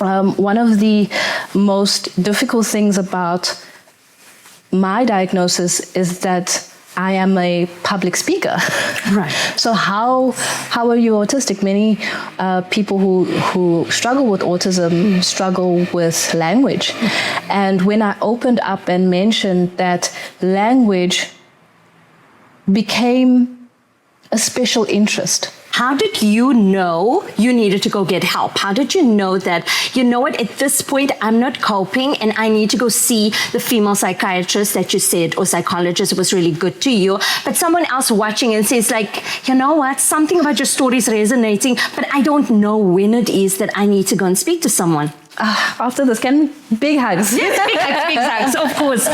One of the most difficult things about my diagnosis is that I am a public speaker. Right. So how are you autistic? Many people who struggle with autism struggle with language. And when I opened up and mentioned that language became a special interest. How did you know you needed to go get help? How did you know that, you know what, at this point, I'm not coping and I need to go see the female psychiatrist that you said, or psychologist, was really good to you, but someone else watching and says like, you know what, something about your story is resonating, but I don't know when it is that I need to go and speak to someone? After this, big hugs. Yes, big hugs, of course.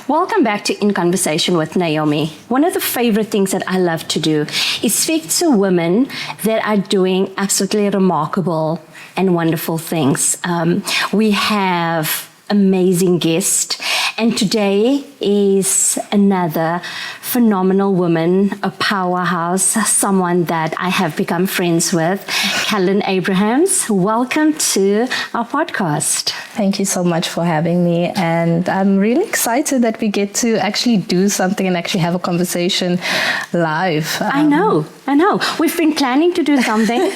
Welcome back to In Conversation with Naomi. One of the favorite things that I love to do is speak to women that are doing absolutely remarkable and wonderful things. We have amazing guest, and today is another phenomenal woman, a powerhouse, someone that I have become friends with, Callan Abrahams. Welcome to our podcast. Thank you so much for having me, and I'm really excited that we get to actually do something and actually have a conversation live. I know. We've been planning to do something.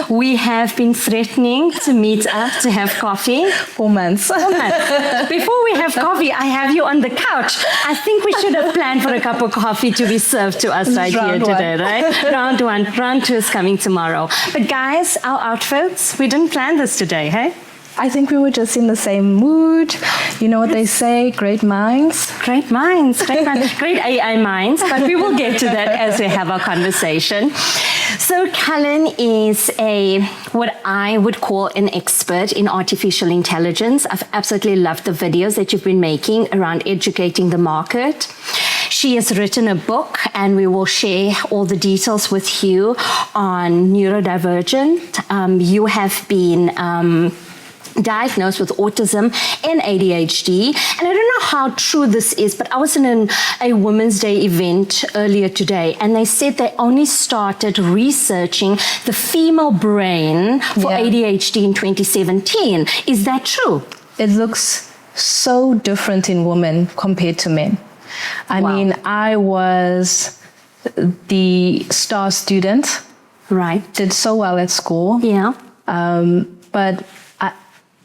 We have been threatening to meet up to have coffee. 4 months. Before we have coffee, I have you on the couch. I think we should have planned for a cup of coffee to be served to us right here today, right? Round 1. Round 2 is coming tomorrow. But guys, our outfits, we didn't plan this today, hey? I think we were just in the same mood. You know what they say, great minds. Great AI minds, but we will get to that as we have our conversation. So Callan is what I would call an expert in artificial intelligence. I've absolutely loved the videos that you've been making around educating the market. She has written a book, and we will share all the details with you on Neurodivergent. You have been diagnosed with autism and ADHD. And I don't know how true this is, but I was in a Women's Day event earlier today, and they said they only started researching the female brain for ADHD in 2017. Is that true? It looks so different in women compared to men. I mean, I was the star student. Right. Did so well at school. Yeah. But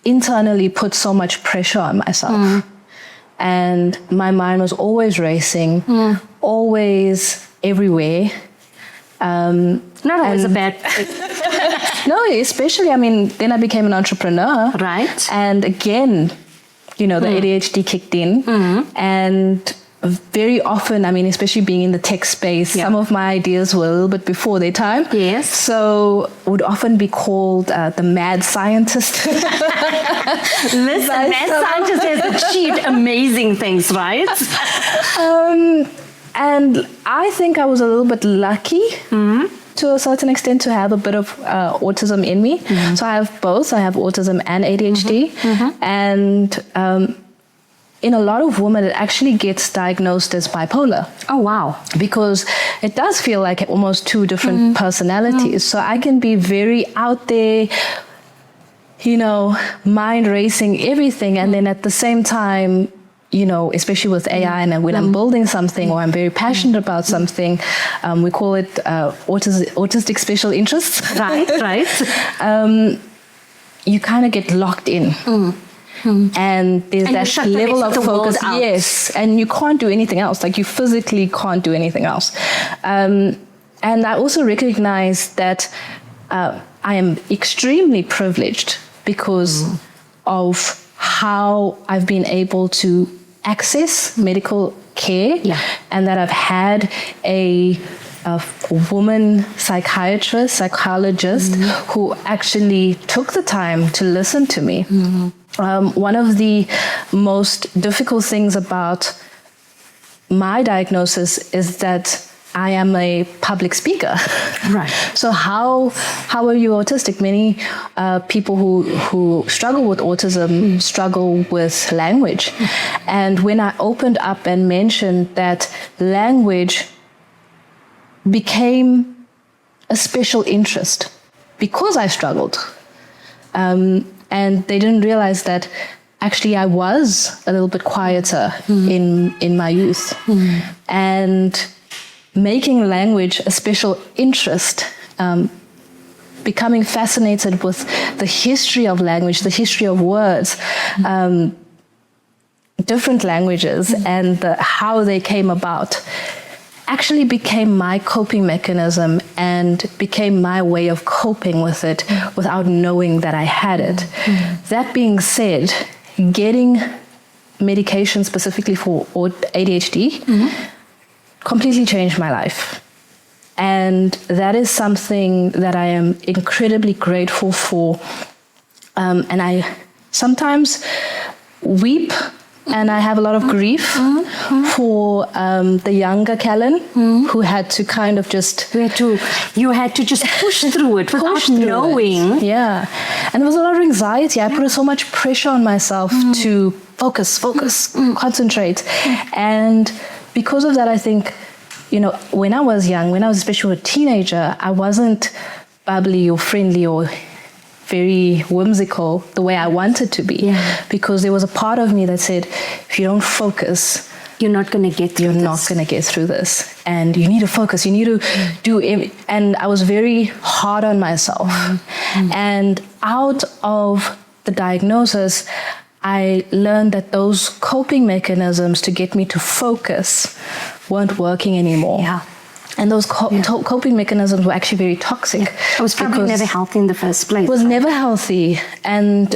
internally put so much pressure on myself, and my mind was always racing, always everywhere. Not always a bad thing. No, especially, I mean, then I became an entrepreneur, right? And again, you know, the ADHD kicked in, and very often, I mean, especially being in the tech space, some of my ideas were a little bit before their time. Yes. So would often be called the mad scientist. Listen, mad scientist has achieved amazing things, right? And I think I was a little bit lucky to a certain extent to have a bit of autism in me. So I have both. I have autism and ADHD. And in a lot of women, it actually gets diagnosed as bipolar. Oh, wow. Because it does feel like almost two different personalities. So I can be very out there, you know, mind racing, everything. And then at the same time, you know, especially with AI, and when I'm building something or I'm very passionate about something, we call it autistic special interests. Right. You kind of get locked in. And there's that level of focus. Yes, and you can't do anything else. Like, you physically can't do anything else. And I also recognize that I am extremely privileged because of how I've been able to access medical care, and that I've had a woman psychologist who actually took the time to listen to me. One of the most difficult things about my diagnosis is that I am a public speaker. Right. So how are you autistic? Many people who struggle with autism struggle with language. And when I opened up and mentioned that language became a special interest because I struggled. And they didn't realize that actually I was a little bit quieter in my youth. And making language a special interest, becoming fascinated with the history of language, the history of words, different languages, and how they came about, actually became my coping mechanism and became my way of coping with it without knowing that I had it. That being said, getting medication specifically for ADHD completely changed my life. And that is something that I am incredibly grateful for. And I sometimes weep and I have a lot of grief for the younger Callan who had to kind of just... You had to just push through it without knowing. Yeah. And there was a lot of anxiety. I put so much pressure on myself to focus, concentrate. And because of that, I think, when I was young, when I was especially a teenager, I wasn't bubbly or friendly or very whimsical the way I wanted to be, because there was a part of me that said, if you don't focus, you're not going to get through You're not going to get through this. And you need to focus. You need to do it. And I was very hard on myself. And out of the diagnosis, I learned that those coping mechanisms to get me to focus weren't working anymore. Yeah. And those coping mechanisms were actually very toxic. It was probably never healthy in the first place. It was never healthy. And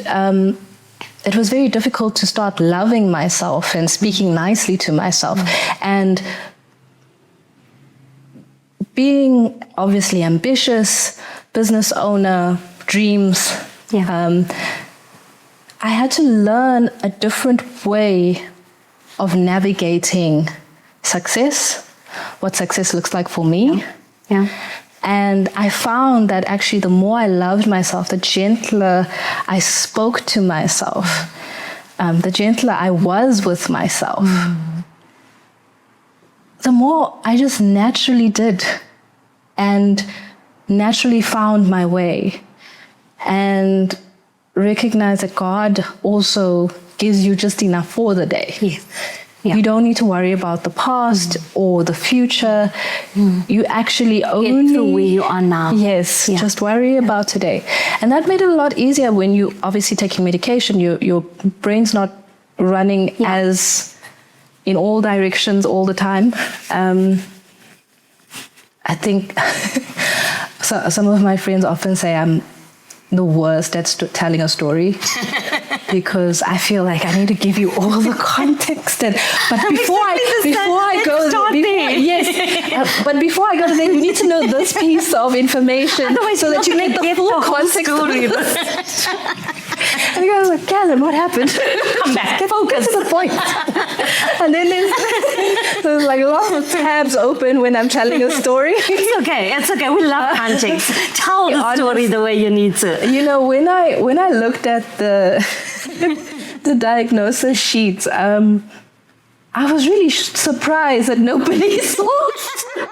it was very difficult to start loving myself and speaking nicely to myself. And being obviously ambitious, business owner, dreams, I had to learn a different way of navigating success, what success looks like for me. And I found that actually the more I loved myself, the gentler I spoke to myself, the gentler I was with myself, the more I just naturally did and naturally found my way. And recognize that God also gives you just enough for the day. You don't need to worry about the past or the future. You actually only... Get through where you are now. Yes, just worry about today. And that made it a lot easier when you obviously taking medication. Your brain's not running as in all directions all the time. I think some of my friends often say I'm the worst at telling a story because I feel like I need to give you all the context. But before I go to there, you need to know this piece of information. Otherwise, so that you get the full context story. And the guy was like, Callan, what happened? Come back. Focus to the point. And then there's like a lot of tabs open when I'm telling a story. It's okay. We love context. Tell the story the way you need to. When I looked at the the diagnosis sheets, I was really surprised that nobody saw it.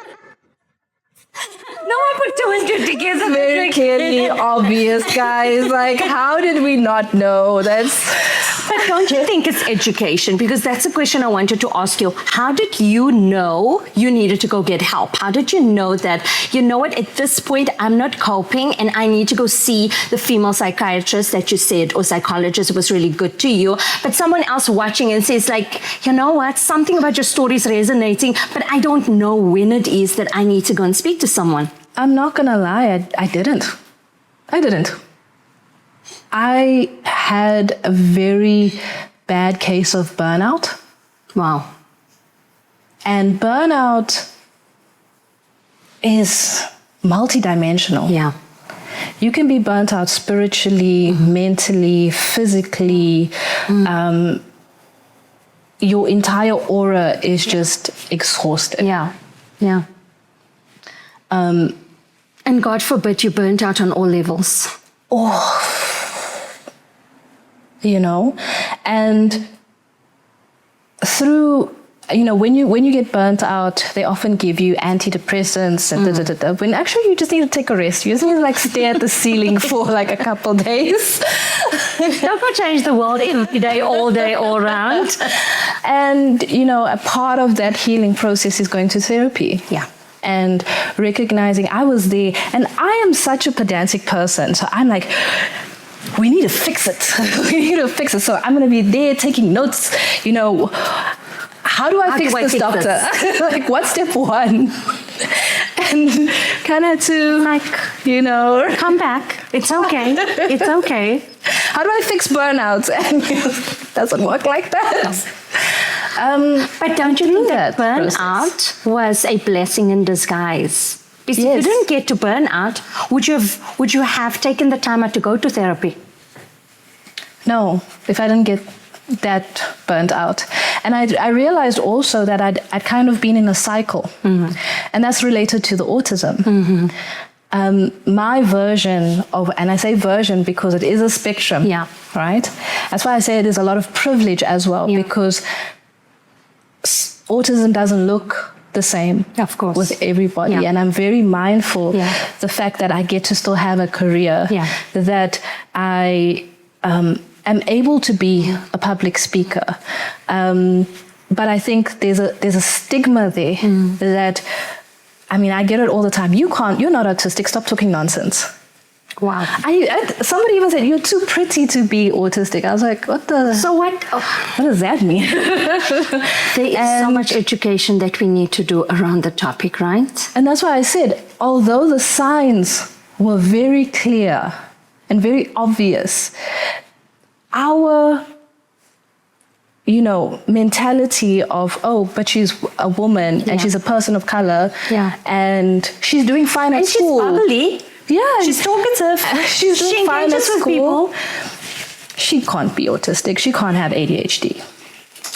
No one put two and two together. Very clearly obvious, guys. Like, how did we not know? But don't you think it's education? Because that's a question I wanted to ask you. How did you know you needed to go get help? How did you know that, at this point, I'm not coping and I need to go see the female psychiatrist that you said, or psychologist, was really good to you. But someone else watching and says like, something about your story is resonating, but I don't know when it is that I need to go and speak to someone. I'm not going to lie. I didn't. I had a very bad case of burnout. Wow. And burnout is multidimensional. Yeah. You can be burnt out spiritually, mentally, physically. Your entire aura is just exhausted. Yeah. And God forbid you burnt out on all levels. And through when you get burnt out, they often give you antidepressants and when actually you just need to take a rest. You just need to like stare at the ceiling for like a couple days. Don't go change the world every day, all round. And, a part of that healing process is going to therapy. Yeah. And recognizing I was there, and I am such a pedantic person. So I'm like, we need to fix it. So I'm going to be there taking notes, how do I fix this, doctor? Like, what's step one? And kind of to, come back. It's okay. It's okay. How do I fix burnout? And it doesn't work like that. But don't you think that burnout was a blessing in disguise? Because if you didn't get to burnout, would you have taken the time out to go to therapy? No, if I didn't get that burnt out. And I realized also that I'd kind of been in a cycle. Mm-hmm. And that's related to the autism. Mm-hmm. My version of, and I say version because it is a spectrum, right? That's why I say it is a lot of privilege as well, because autism doesn't look the same, of course, with everybody. And I'm very mindful the fact that I get to still have a career, that I am able to be a public speaker. But I think there's a stigma there that, I get it all the time. You're not autistic, stop talking nonsense. Wow. Somebody even said, you're too pretty to be autistic. I was like, what the? So what? What does that mean? There is so much education that we need to do around the topic, right? And that's why I said, although the signs were very clear and very obvious, our mentality of, but she's a woman and she's a person of color and she's doing fine at school. And she's bubbly. Yeah. She's talkative. She's doing fine at school. She can't be autistic. She can't have ADHD.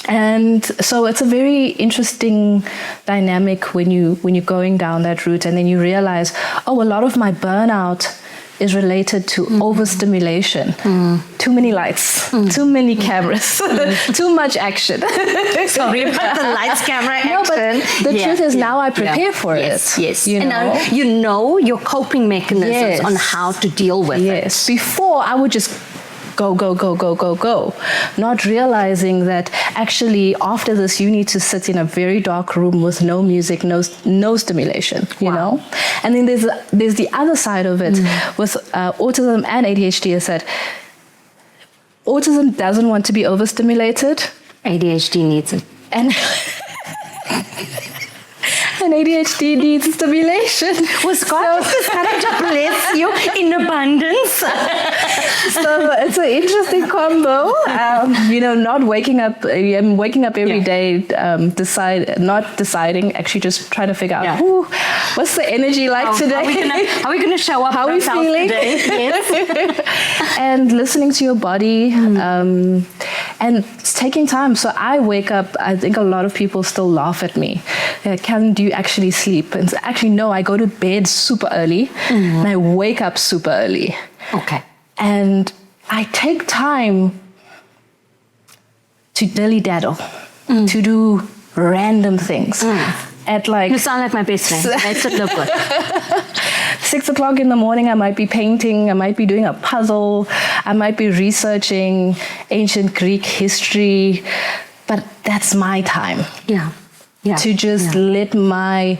And so it's a very interesting dynamic when you're going down that route, and then you realize, a lot of my burnout is related to overstimulation. Too many lights, too many cameras, too much action. Sorry about the lights, camera action. No, but the truth is now I prepare for it. Yes. And now you know your coping mechanisms on how to deal with it. Before I would just go, not realizing that actually after this you need to sit in a very dark room with no music, no stimulation, you know. And then there's the other side of it with autism and ADHD, is that autism doesn't want to be overstimulated. ADHD needs it. And ADHD needs stimulation. Was God just going to bless you in abundance? So it's an interesting combo. Not waking up. I'm waking up every day, not deciding, actually just trying to figure out, what's the energy like today? How are we going to show up? How are we feeling? Today? Yes. And listening to your body. And taking time. So I wake up, I think a lot of people still laugh at me. Do you actually sleep? And so actually, no, I go to bed super early and I wake up super early. Okay. And I take time to dilly-daddle, to do random things. You sound like my best friend. That's a look good. 6 o'clock in the morning, I might be painting, I might be doing a puzzle, I might be researching ancient Greek history, but that's my time. To just let my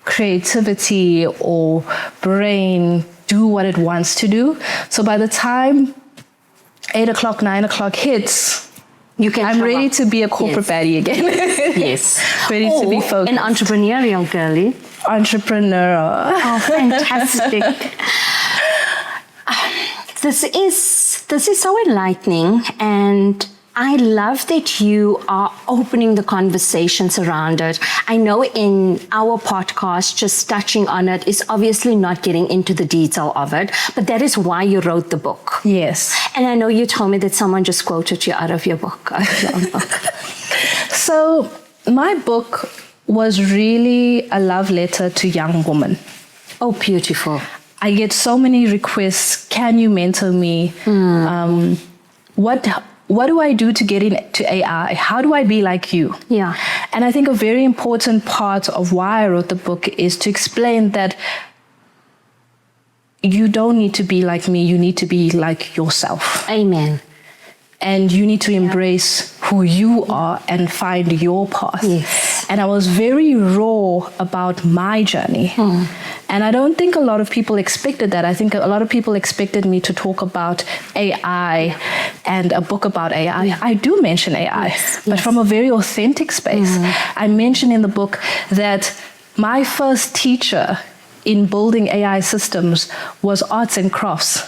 creativity or brain do what it wants to do. So by the time 8 o'clock, 9 o'clock hits, I'm ready to be a corporate baddie again. Ready to be focused. An entrepreneurial girly. Entrepreneur. Oh, fantastic. This is so enlightening, and I love that you are opening the conversations around it. I know in our podcast, just touching on it is obviously not getting into the detail of it, but that is why you wrote the book. Yes. And I know you told me that someone just quoted you out of your book, your own book. So my book was really a love letter to young women. Oh, beautiful. I get so many requests. Can you mentor me? what do I do to get into AI? How do I be like you? Yeah. And I think a very important part of why I wrote the book is to explain that you don't need to be like me. You need to be like yourself. Amen. And you need to embrace who you are and find your path. Yes. And I was very raw about my journey. And I don't think a lot of people expected that. I think a lot of people expected me to talk about AI and a book about AI. Yeah. I do mention AI, but from a very authentic space. I mention in the book that my first teacher in building AI systems was arts and crafts.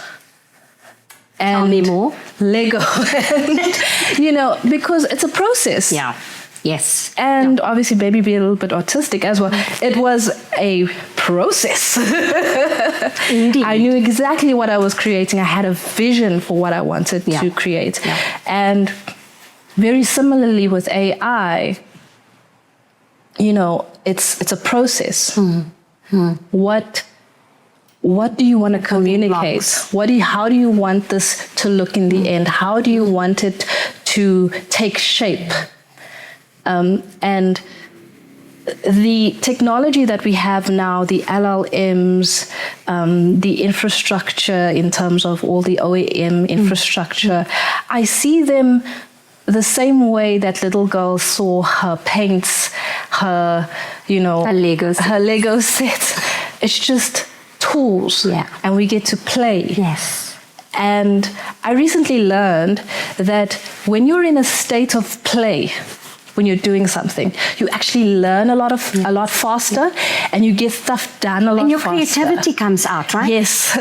And tell me more. Lego. And, because it's a process. Yeah. Yes. And obviously baby being a little bit autistic as well. It was a process. Indeed. I knew exactly what I was creating. I had a vision for what I wanted to create. Yeah. And very similarly with AI, it's a process. What do you want to communicate? How do you want this to look in the end? How do you want it to take shape? And the technology that we have now, the LLMs, the infrastructure in terms of all the OEM infrastructure, I see them the same way that little girl saw her paints, her Lego set. It's just tools, and we get to play. Yes. And I recently learned that when you're in a state of play, when you're doing something, you actually learn a lot faster, and you get stuff done a lot faster. And your creativity comes out, right? Yes.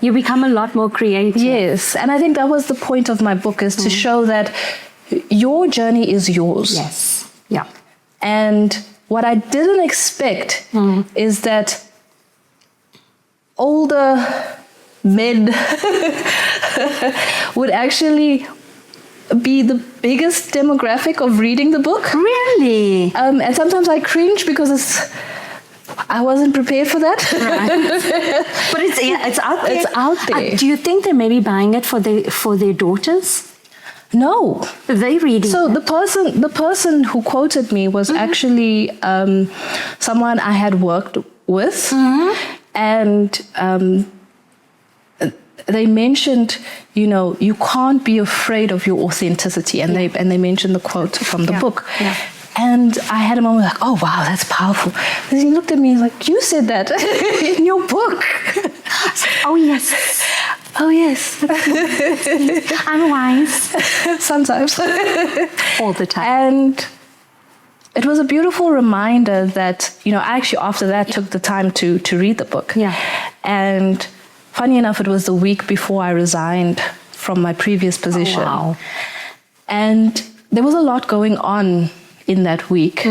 You become a lot more creative. Yes. And I think that was the point of my book, is to show that your journey is yours. Yes. Yeah. And what I didn't expect is that older men would actually be the biggest demographic of reading the book. Really? And sometimes I cringe because I wasn't prepared for that. Right. But it's out there. It's out there. Do you think they may be buying it for their daughters? No. Are they reading So it? the person who quoted me was actually someone I had worked with. And they mentioned, you can't be afraid of your authenticity, and they mentioned the quote from the book. Yeah. And I had a moment like, oh wow, that's powerful. And he looked at me like, you said that in your book. Oh yes. Oh yes. I'm wise. Sometimes. All the time. And it was a beautiful reminder that, I actually after that took the time to read the book. Yeah. And funny enough, it was the week before I resigned from my previous position. Oh, wow. And there was a lot going on in that week.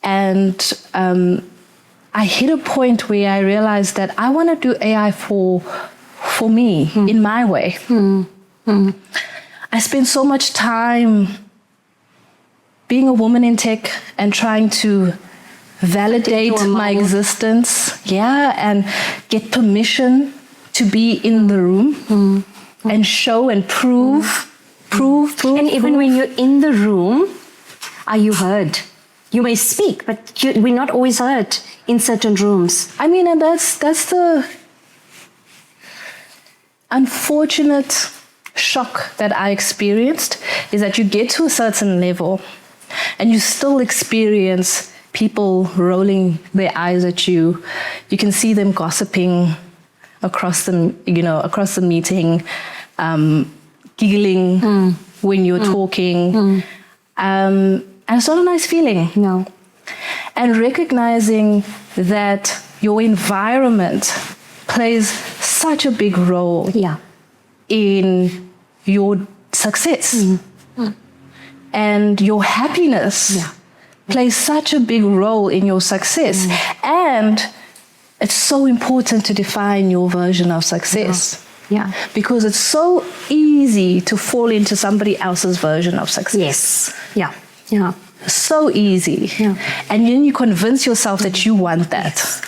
And I hit a point where I realized that I want to do AI for me in my way. I spent so much time being a woman in tech and trying to validate my existence, and get permission to be in the room and show and prove. And even when you're in the room, are you heard? You may speak, but we're not always heard in certain rooms. I mean, and that's the unfortunate shock that I experienced, is that you get to a certain level and you still experience people rolling their eyes at you. You can see them gossiping across the meeting, giggling when you're talking. And it's not a nice feeling. No. And recognizing that your environment plays such a big role in your success. And your happiness plays such a big role in your success. And it's so important to define your version of success. Because it's so easy to fall into somebody else's version of success. So easy. And then you convince yourself that you want that.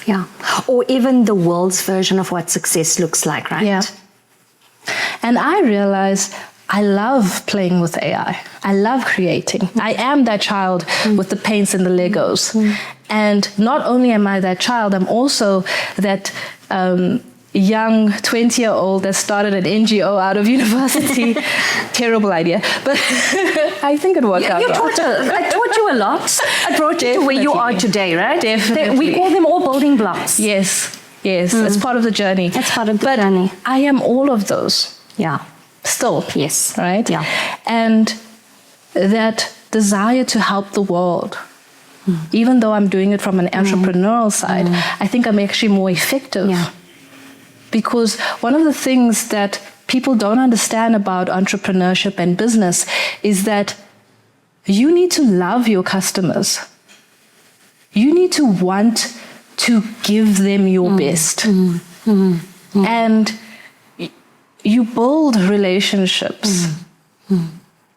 Or even the world's version of what success looks like, right? And I realized I love playing with AI. I love creating. I am that child with the paints and the Legos. And not only am I that child, I'm also that young 20-year-old that started an NGO out of university. Terrible idea. But I think it worked out. I taught you a lot. I brought you to where you are today, right? Definitely. We call them all building blocks. Yes. It's part of the journey. It's part of the journey. I am all of those. Yeah. Still. Yes. Right? Yeah. And that desire to help the world, even though I'm doing it from an entrepreneurial side, I think I'm actually more effective. Yeah. Because one of the things that people don't understand about entrepreneurship and business is that you need to love your customers. You need to want to give them your best. And you build relationships.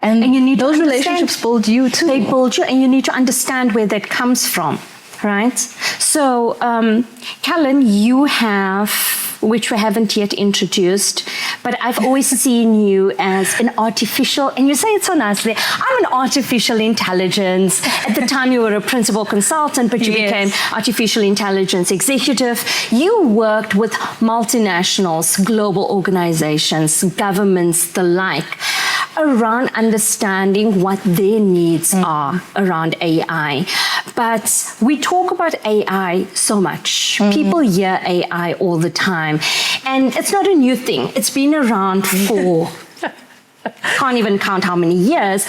And you need those relationships build you too. They build you, and you need to understand where that comes from, right? So, Callan, you have, which we haven't yet introduced, but I've always seen you as an artificial, and you say it so nicely, I'm an artificial intelligence. At the time you were a principal consultant, but you became artificial intelligence executive. You worked with multinationals, global organizations, governments, the like, around understanding what their needs are around AI. But we talk about AI so much. People hear AI all the time. And it's not a new thing. It's been around for, can't even count how many years.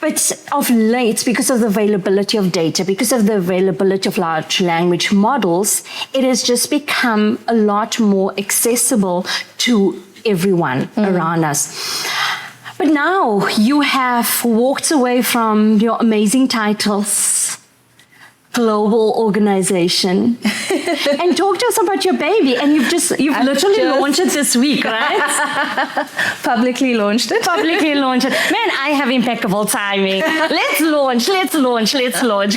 But of late, because of the availability of data, because of the availability of large language models, it has just become a lot more accessible to everyone around us. But now you have walked away from your amazing titles, global organization, and talk to us about your baby. And you've literally launched it this week, right? Publicly launched it. Publicly launched it. Man, I have impeccable timing. Let's launch.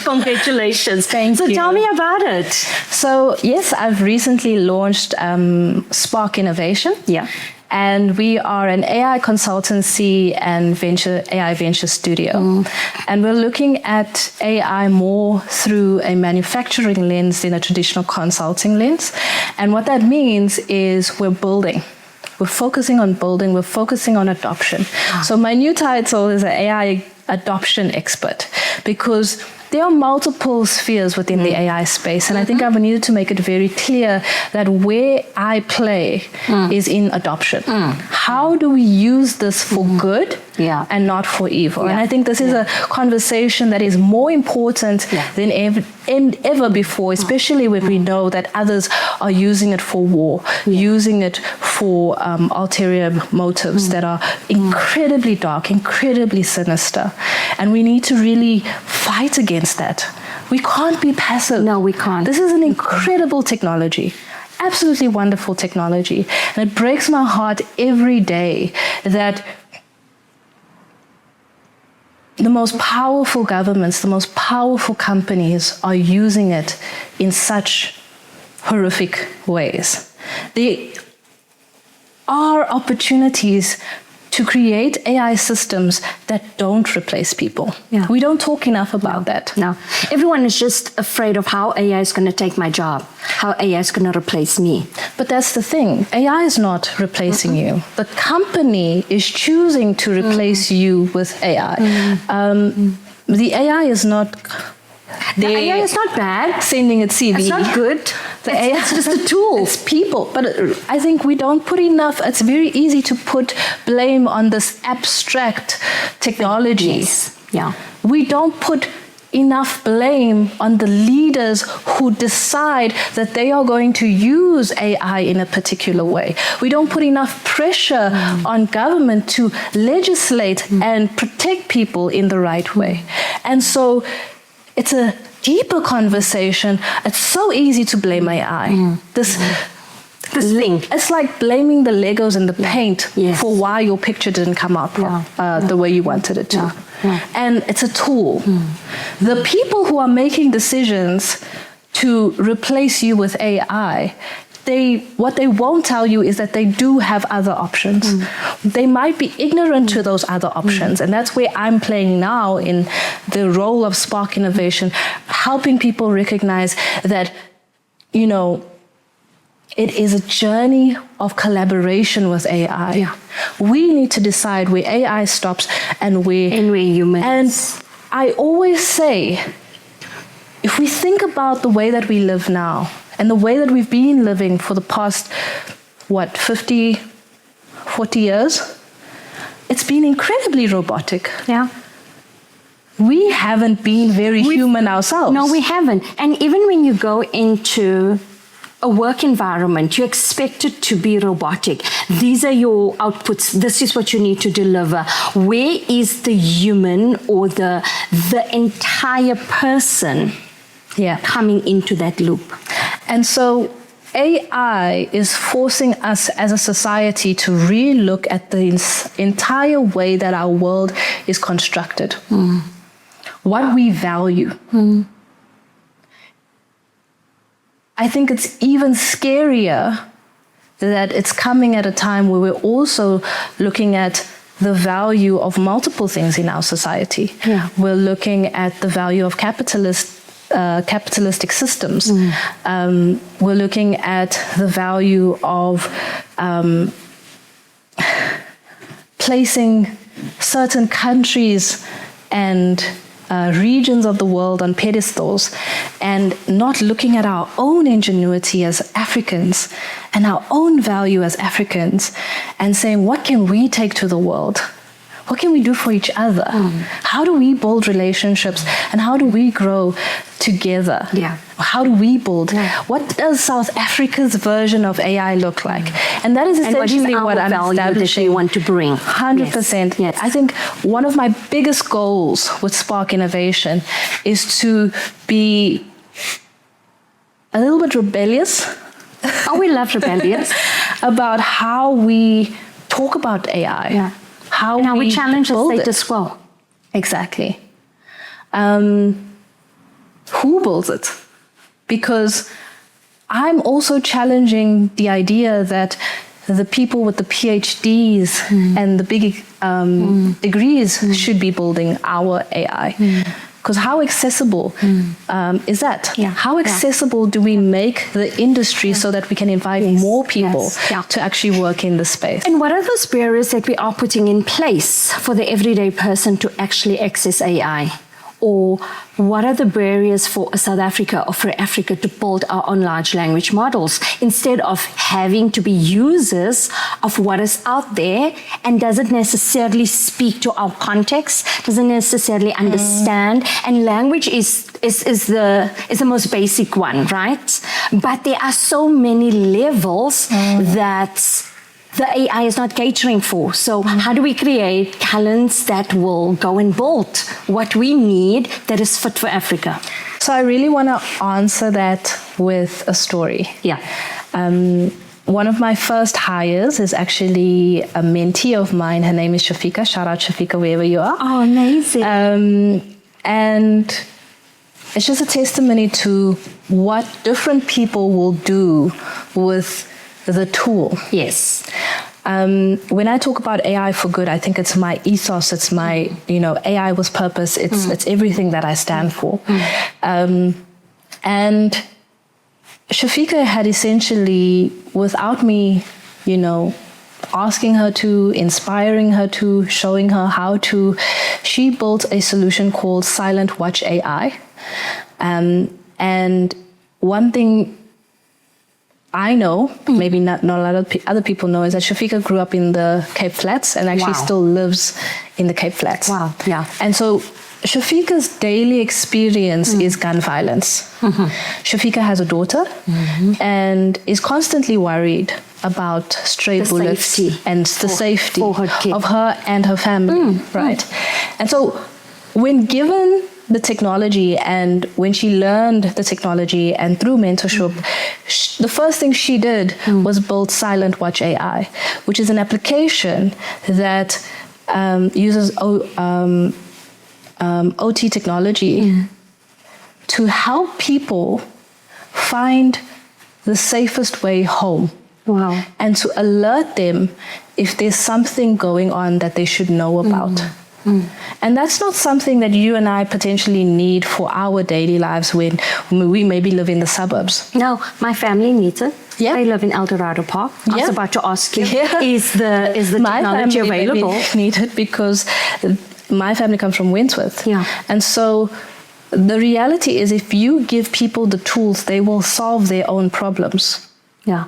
Congratulations. Thank you. So tell me about it. So yes, I've recently launched Spark Innovation. Yeah. And we are an AI consultancy and AI venture studio. And we're looking at AI more through a manufacturing lens than a traditional consulting lens. And what that means is we're building. We're focusing on building. We're focusing on adoption. So my new title is an AI adoption expert, because there are multiple spheres within the AI space, and I think I've needed to make it very clear that where I play is in adoption. How do we use this for good and not for evil? And I think this is a conversation that is more important than ever before, especially when we know that others are using it for war, using it for ulterior motives that are incredibly dark, incredibly sinister. And we need to really fight against that. We can't be passive. No, we can't. This is an incredible technology. Absolutely wonderful technology. And it breaks my heart every day that the most powerful governments, the most powerful companies are using it in such horrific ways. There are opportunities to create AI systems that don't replace people. We don't talk enough about that. No. Everyone is just afraid of how AI is going to take my job, how AI is going to replace me. But that's the thing. AI is not replacing you. The company is choosing to replace you with AI. The AI is not... The AI is not bad. Sending its CV. It's not good. It's just a tool. It's people. But I think we don't put enough. It's very easy to put blame on this abstract technology. We don't put enough blame on the leaders who decide that they are going to use AI in a particular way. We don't put enough pressure on government to legislate and protect people in the right way. And so it's a deeper conversation. It's so easy to blame AI. This link. It's like blaming the Legos and the paint for why your picture didn't come out the way you wanted it to. And it's a tool. The people who are making decisions to replace you with AI, what they won't tell you is that they do have other options. They might be ignorant to those other options. And that's where I'm playing now in the role of Spark Innovation, helping people recognize that, you know, it is a journey of collaboration with AI. Yeah. We need to decide where AI stops and where humans. And I always say, if we think about the way that we live now and the way that we've been living for the past, 40 years, it's been incredibly robotic. Yeah. We haven't been very human ourselves. No, we haven't. And even when you go into a work environment, you expect it to be robotic. These are your outputs. This is what you need to deliver. Where is the human or the entire person coming into that loop? And so AI is forcing us as a society to really look at the entire way that our world is constructed. What we value. I think it's even scarier that it's coming at a time where we're also looking at the value of multiple things in our society. Yeah. We're looking at the value of capitalistic systems. We're looking at the value of placing certain countries and regions of the world on pedestals and not looking at our own ingenuity as Africans and our own value as Africans and saying, what can we take to the world? What can we do for each other? How do we build relationships and how do we grow together? Yeah. How do we build? Yeah. What does South Africa's version of AI look like? And that is essentially what I'm establishing. That you want to bring. 100%. Yes. I think one of my biggest goals with Spark Innovation is to be a little bit rebellious. Oh, we love rebellious. About how we talk about AI. Yeah. How we challenge the status quo. Exactly. Who builds it? Because I'm also challenging the idea that the people with the PhDs and the big degrees should be building our AI. Because how accessible is that? Yeah. How accessible do we make the industry so that we can invite more people to actually work in the space? And what are those barriers that we are putting in place for the everyday person to actually access AI? Or what are the barriers for South Africa or for Africa to build our own large language models instead of having to be users of what is out there and doesn't necessarily speak to our context, doesn't necessarily understand, and language is the most basic one, right? But there are so many levels that the AI is not catering for. So how do we create talents that will go and build what we need that is fit for Africa? So I really want to answer that with a story. Yeah. One of my first hires is actually a mentee of mine. Her name is Shafika. Shout out Shafika wherever you are. Oh, amazing. And it's just a testimony to what different people will do with the tool. Yes. When I talk about AI for good, I think it's my ethos. It's my, AI with purpose. It's everything that I stand for. And Shafika had essentially, without me, asking her to, inspiring her to, showing her how to, she built a solution called Silent Watch AI. And one thing I know, maybe not a lot of other people know, is that Shafika grew up in the Cape Flats and actually still lives in the Cape Flats. Wow, yeah. And so Shafika's daily experience is gun violence. Shafika has a daughter and is constantly worried about stray bullets and the safety of her and her family, right? And so when given the technology and when she learned the technology and through mentorship, the first thing she did was build Silent Watch AI, which is an application that uses OT technology to help people find the safest way home. Wow. And to alert them if there's something going on that they should know about. And that's not something that you and I potentially need for our daily lives when we maybe live in the suburbs. No, my family needs it. Yeah. They live in El Dorado Park. I was about to ask you, Yeah. is the technology available? Need it because my family comes from Wentworth. Yeah. And so the reality is if you give people the tools, they will solve their own problems. Yeah.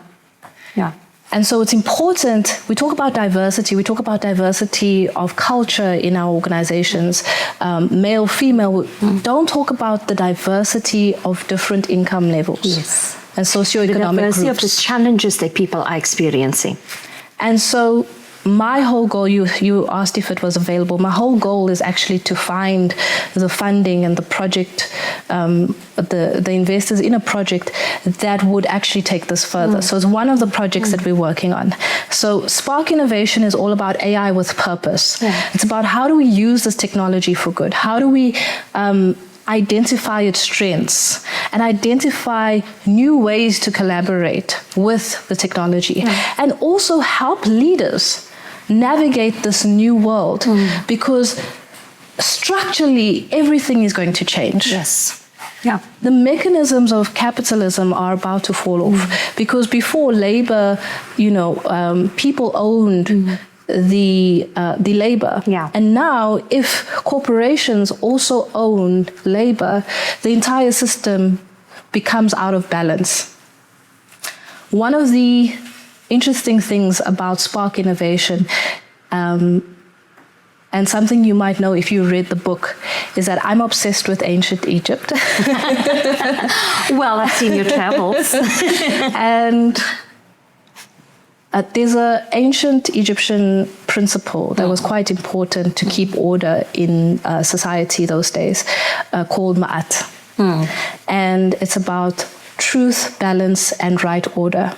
Yeah. And so it's important, we talk about diversity of culture in our organizations, male, female. Don't talk about the diversity of different income levels. Yes. And socioeconomic the diversity groups. of the challenges that people are experiencing. And so my whole goal, you asked if it was available, my whole goal is actually to find the funding and the project, the investors in a project that would actually take this further. So it's one of the projects that we're working on. So Spark Innovation is all about AI with purpose. Yeah. It's about how do we use this technology for good? How do we identify its strengths and identify new ways to collaborate with the technology, and also help leaders navigate this new world, because structurally everything is going to change. Yes. Yeah. The mechanisms of capitalism are about to fall off, because before labor, people owned the labor. Yeah. And now if corporations also own labor, the entire system becomes out of balance. One of the interesting things about Spark Innovation, and something you might know if you read the book, is that I'm obsessed with ancient Egypt. Well, I've seen your travels. And there's an ancient Egyptian principle that was quite important to keep order in society those days, called Ma'at. And it's about truth, balance, and right order.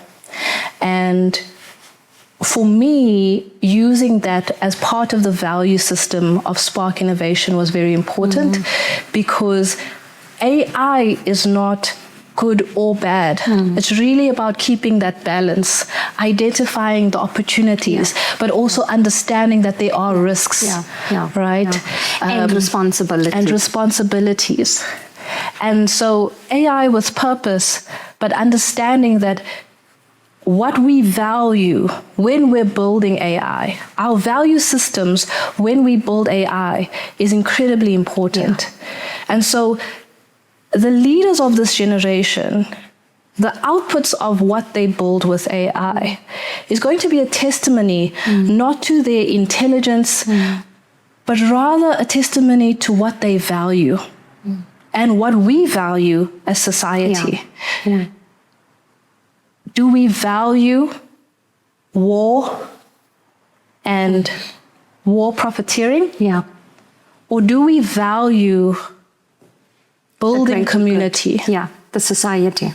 And for me, using that as part of the value system of Spark Innovation was very important, because AI is not good or bad. It's really about keeping that balance, identifying the opportunities, but also understanding that there are risks, right? And responsibilities. And so AI with purpose, but understanding that what we value when we're building AI, our value systems when we build AI, is incredibly important. And so the leaders of this generation, the outputs of what they build with AI is going to be a testimony not to their intelligence, but rather a testimony to what they value and what we value as society. Do we value war and war profiteering? Or do we value building community? The society.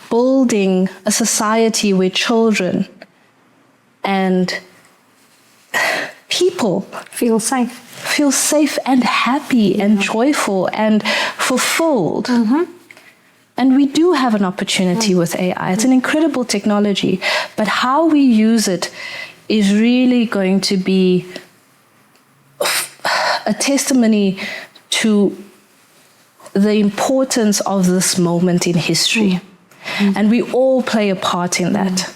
Building a society where children and people feel safe and happy and joyful and fulfilled. And we do have an opportunity with AI. It's an incredible technology, but how we use it is really going to be a testimony to the importance of this moment in history. And we all play a part in that.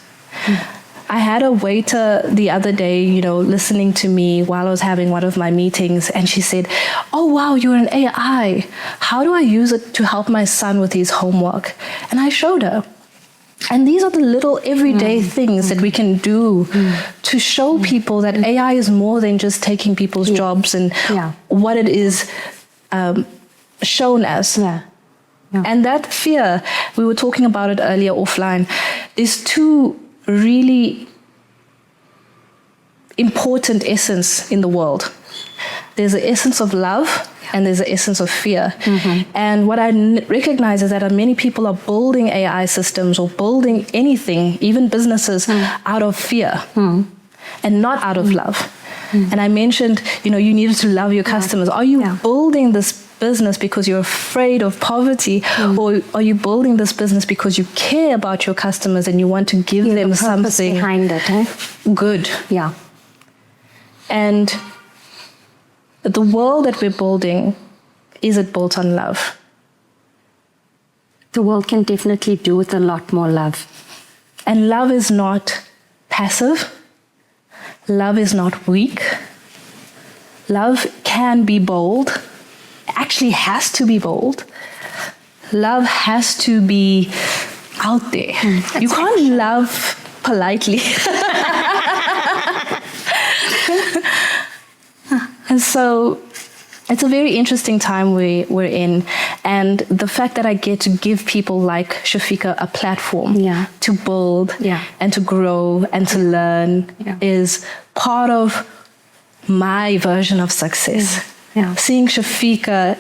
I had a waiter the other day, listening to me while I was having one of my meetings, and she said, "Oh, wow, you're an AI. How do I use it to help my son with his homework?" And I showed her. And these are the little everyday things that we can do to show people that AI is more than just taking people's jobs and what it is shown as. And that fear, we were talking about it earlier offline, there's two really important essence in the world. There's the essence of love and there's the essence of fear. And what I recognize is that many people are building AI systems or building anything, even businesses, out of fear and not out of love. And I mentioned, you needed to love your customers. Are you building this business because you're afraid of poverty, or are you building this business because you care about your customers and you want to give them something behind it, good? Yeah. And the world that we're building, is it built on love? The world can definitely do with a lot more love. And love is not passive. Love is not weak. Love can be bold. Actually has to be bold. Love has to be out there. You can't love politely. And so it's a very interesting time we're in. And the fact that I get to give people like Shafika a platform to build and to grow and to learn is part of my version of success. Seeing Shafika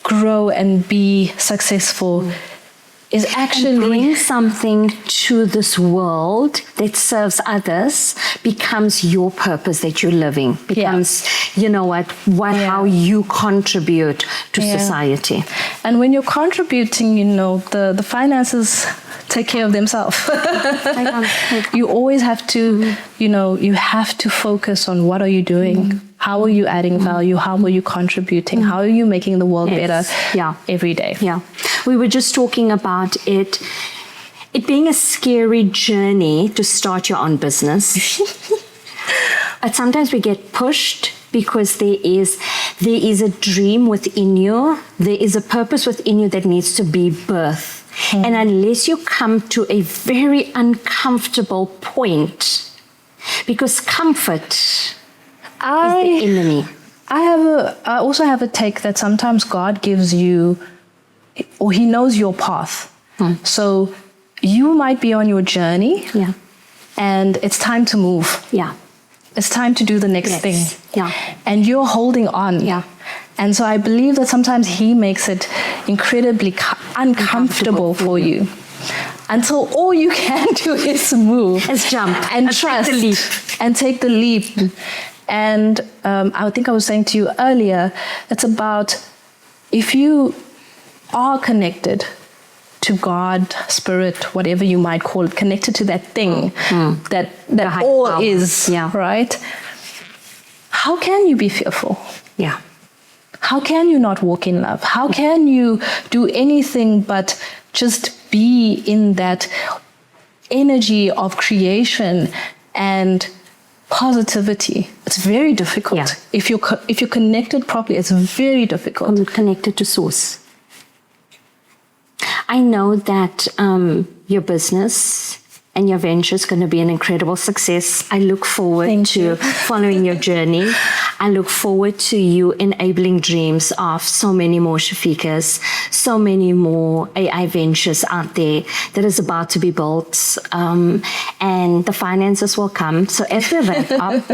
grow and be successful is actually... And bring something to this world that serves others becomes your purpose that you're living. Becomes, you know what how you contribute to society. And when you're contributing, you know, the finances take care of themselves. You always have to, you know, you have to focus on what are you doing? How are you adding value? How are you contributing? How are you making the world better every day? Yeah. We were just talking about it being a scary journey to start your own business. And sometimes we get pushed because there is a dream within you. There is a purpose within you that needs to be birthed. And unless you come to a very uncomfortable point, because comfort is the enemy. I also have a take that sometimes God gives you, or He knows your path. So you might be on your journey, and it's time to move. It's time to do the next thing. And you're holding on. And so I believe that sometimes He makes it incredibly uncomfortable for you until all you can do is move. Is jump. And trust. Take the leap. And take the leap. And I think I was saying to you earlier, it's about if you are connected to God, spirit, whatever you might call it, connected to that thing that all power is, right? How can you be fearful? How can you not walk in love? How can you do anything but just be in that energy of creation and positivity? It's very difficult. If you're connected properly, it's very difficult. I'm connected to source. I know that your business and your venture is going to be an incredible success. I look forward to following your journey. I look forward to you enabling dreams of so many more Shafikas, so many more AI ventures out there that is about to be built. And the finances will come. So as we wrap up,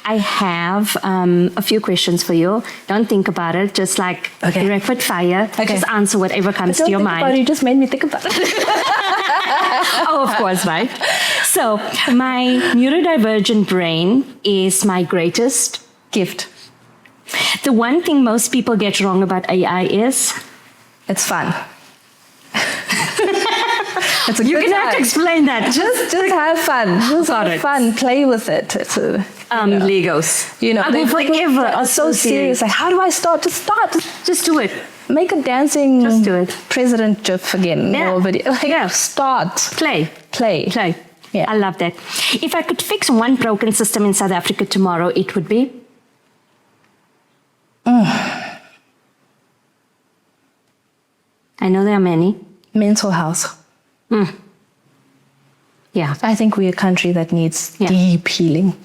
I have a few questions for you. Don't think about it. Just like rapid fire. Just answer whatever comes to your mind. You just made me think about it. Oh, of course, right? So my neurodivergent brain is my greatest gift. The one thing most people get wrong about AI is it's fun. It's You're going to have to explain that. Just have fun. Just have fun. Play with it. It's Legos. You know, they forever are so serious. Like, how do I start? Just do it. Make a dancing Just do it. President GIF again. Or video. Like, start. Play. Yeah. I love that. If I could fix one broken system in South Africa tomorrow, it would be? I know there are many. Mental health. Yeah. I think we're a country that needs deep healing.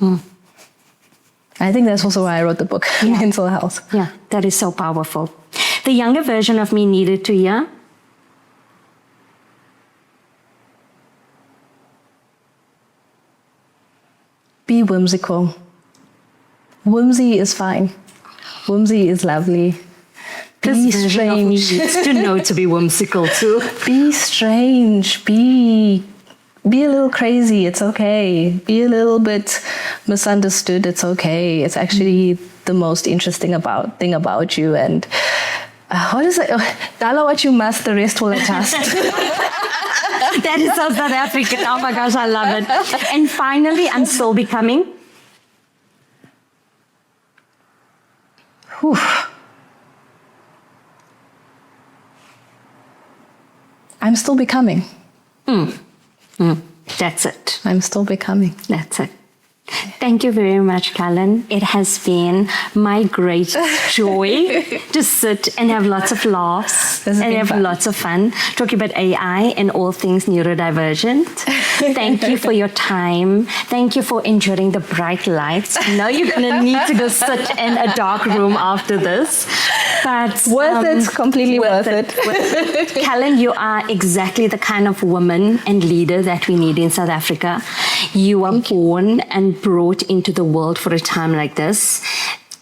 I think that's also why I wrote the book, Mental Health. Yeah, that is so powerful. The younger version of me needed to hear? Be whimsical. Whimsy is fine. Whimsy is lovely. Be strange. Needs to know to be whimsical too. Be strange. Be a little crazy. It's okay. Be a little bit misunderstood. It's okay. It's actually the most interesting thing about you. And what is it? Dala what you must, the rest will adjust. That is so South African. Oh my gosh, I love it. And finally, I'm still becoming. Whew. I'm still becoming. That's it. I'm still becoming. That's it. Thank you very much, Callan. It has been my great joy to sit and have lots of laughs and have lots of fun talking about AI and all things neurodivergent. Thank you for your time. Thank you for enjoying the bright lights. Now you're going to need to go sit in a dark room after this. But worth it, completely worth it. Callan, you are exactly the kind of woman and leader that we need in South Africa. You are born and brought into the world for a time like this.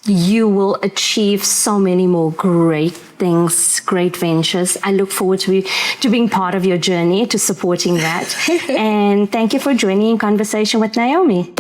You will achieve so many more great things, great ventures. I look forward to being part of your journey, to supporting that. And thank you for joining in conversation with Naomi.